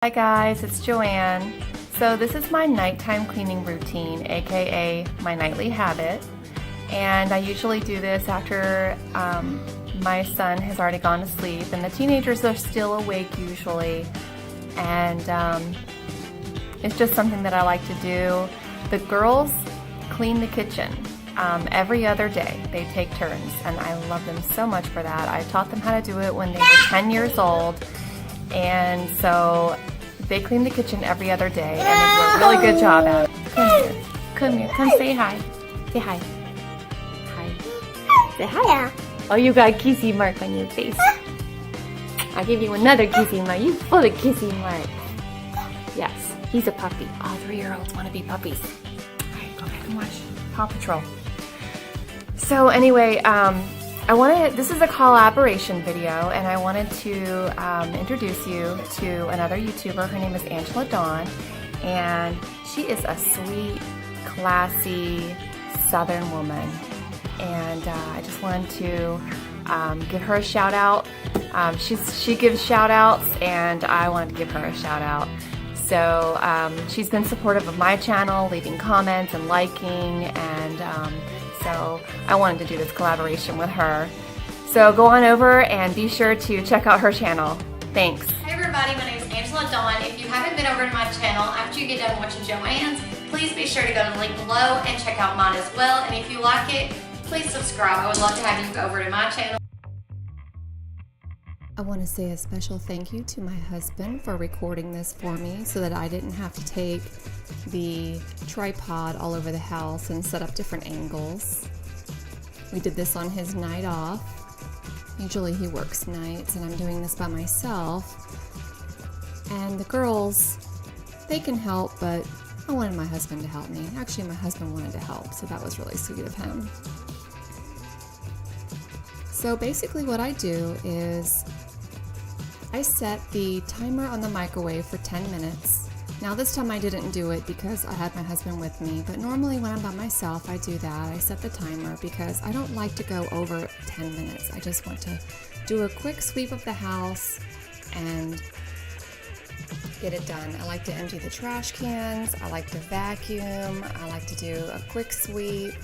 Hi guys, it's Joanne. So this is my nighttime cleaning routine, aka my nightly habit. And I usually do this after my son has already gone to sleep and the teenagers are still awake usually. And it's just something that I like to do. The girls clean the kitchen every other day. They take turns and I love them so much for that. I taught them how to do it when they were 10 years old. And so they clean the kitchen every other day and they do a really good job at it. Come here, come say hi. Say hi. Hi. Say hi. Yeah. Oh, you got a kissy mark on your face. I'll give you another kissy mark. You full of kissy marks. Yes, he's a puppy. All 3-year-olds want to be puppies. All right, go back and watch Paw Patrol. So anyway, this is a collaboration video, and I wanted to introduce you to another YouTuber. Her name is Angela Dawn, and she is a sweet, classy Southern woman. And I just wanted to give her a shout out. She gives shout outs, and I wanted to give her a shout out. So she's been supportive of my channel, leaving comments and liking, and so I wanted to do this collaboration with her. So go on over and be sure to check out her channel. Thanks. Hey everybody, my name is Angela Dawn. If you haven't been over to my channel after you get done watching Joanne's, please be sure to go to the link below and check out mine as well. And if you like it, please subscribe. I would love to have you go over to my channel. I want to say a special thank you to my husband for recording this for me so that I didn't have to take the tripod all over the house and set up different angles. We did this on his night off. Usually he works nights and I'm doing this by myself. And the girls, they can help, but I wanted my husband to help me. Actually, my husband wanted to help, so that was really sweet of him. So basically what I do is I set the timer on the microwave for 10 minutes. Now this time I didn't do it because I had my husband with me, but normally when I'm by myself I do that. I set the timer because I don't like to go over 10 minutes. I just want to do a quick sweep of the house and get it done. I like to empty the trash cans, I like to vacuum, I like to do a quick sweep,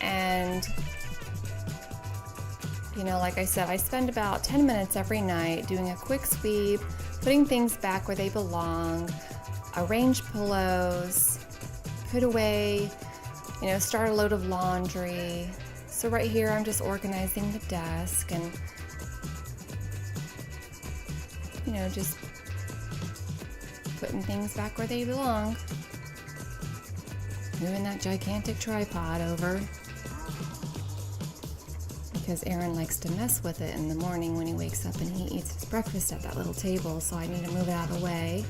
and you know, like I said, I spend about 10 minutes every night doing a quick sweep, putting things back where they belong, arrange pillows, put away, you know, start a load of laundry. So right here I'm just organizing the desk and, you know, just putting things back where they belong. Moving that gigantic tripod over, because Aaron likes to mess with it in the morning when he wakes up and he eats his breakfast at that little table, so I need to move it out of the way.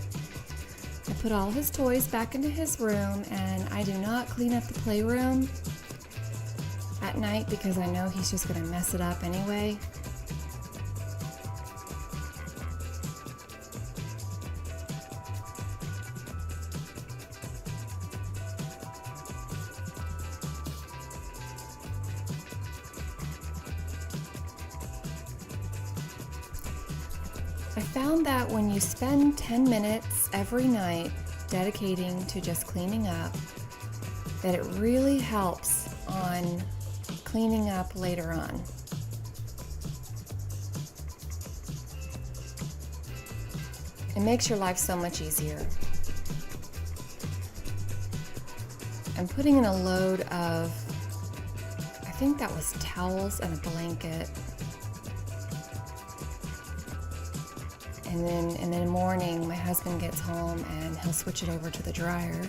I put all his toys back into his room, and I do not clean up the playroom at night because I know he's just going to mess it up anyway. I found that when you spend 10 minutes every night dedicating to just cleaning up, that it really helps on cleaning up later on. It makes your life so much easier. I'm putting in a load of, I think that was towels and a blanket. And then in the morning, my husband gets home and he'll switch it over to the dryer.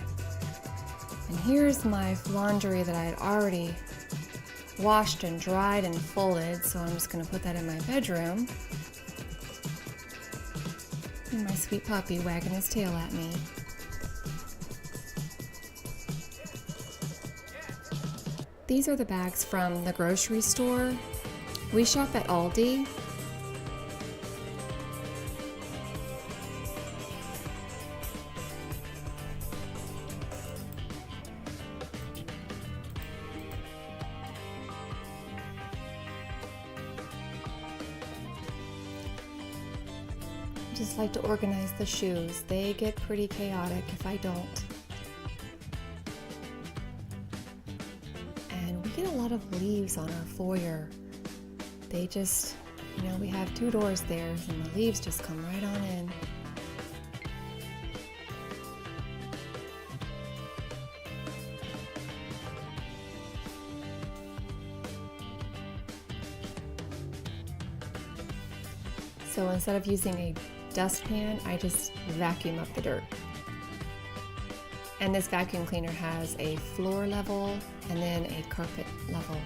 And here's my laundry that I had already washed and dried and folded, so I'm just going to put that in my bedroom. And my sweet puppy wagging his tail at me. These are the bags from the grocery store. We shop at Aldi. just like to organize the shoes. They get pretty chaotic if I don't. And we get a lot of leaves on our foyer. They just, we have 2 doors there, and the leaves just come right on in. So instead of using a dustpan, I just vacuum up the dirt. And this vacuum cleaner has a floor level and then a carpet level.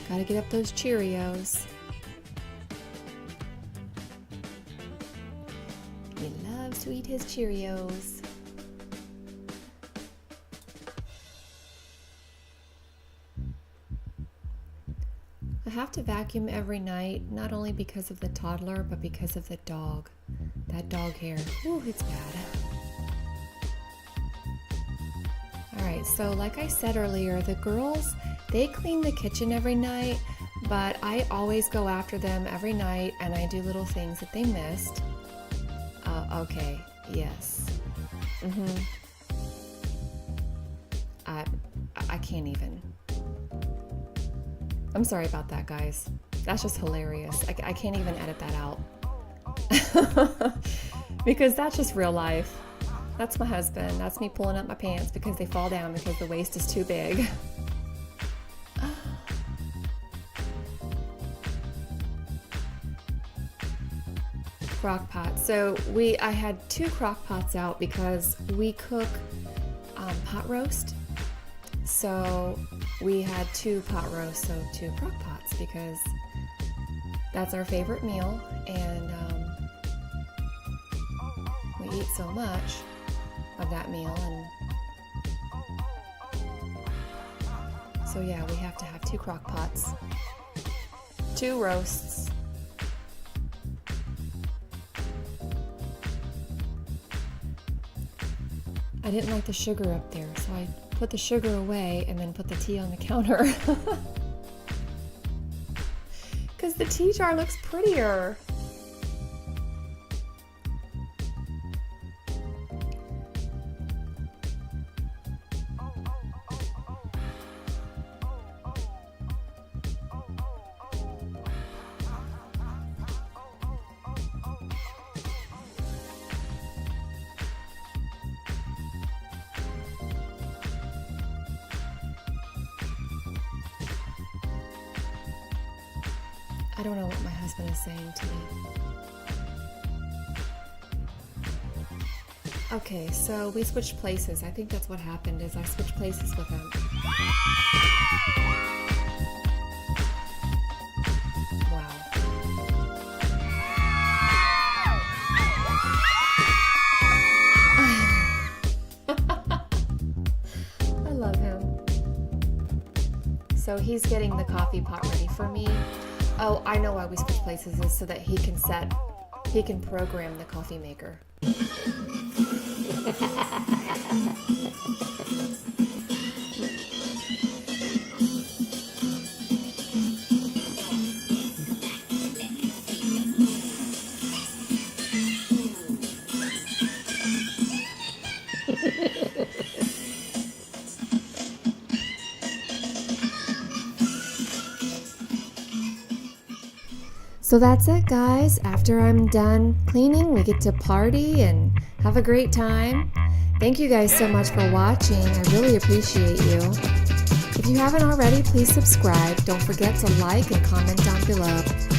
Gotta get up those Cheerios. He loves to eat his Cheerios. I have to vacuum every night, not only because of the toddler, but because of the dog. That dog hair, ooh, it's bad. Alright, so like I said earlier, the girls, they clean the kitchen every night, but I always go after them every night and I do little things that they missed. Okay, yes. I can't even. I'm sorry about that, guys. That's just hilarious. I can't even edit that out. Because that's just real life. That's my husband. That's me pulling up my pants because they fall down because the waist is too big. Crock pot. So I had 2 crock pots out because we cook pot roast. So we had 2 pot roasts, so 2 crock pots because that's our favorite meal, and we eat so much of that meal, and so yeah, we have to have 2 crock pots, 2 roasts. I didn't like the sugar up there, so I put the sugar away and then put the tea on the counter. Because the tea jar looks prettier. I don't know what my husband is saying to me. Okay, so we switched places. I think that's what happened, is I switched places with him. Wow. I love him. So he's getting the coffee pot ready for me. Oh, I know why we switched places, is so that he can program the coffee maker. So that's it, guys. After I'm done cleaning, we get to party and have a great time. Thank you guys so much for watching. I really appreciate you. If you haven't already, please subscribe. Don't forget to like and comment down below.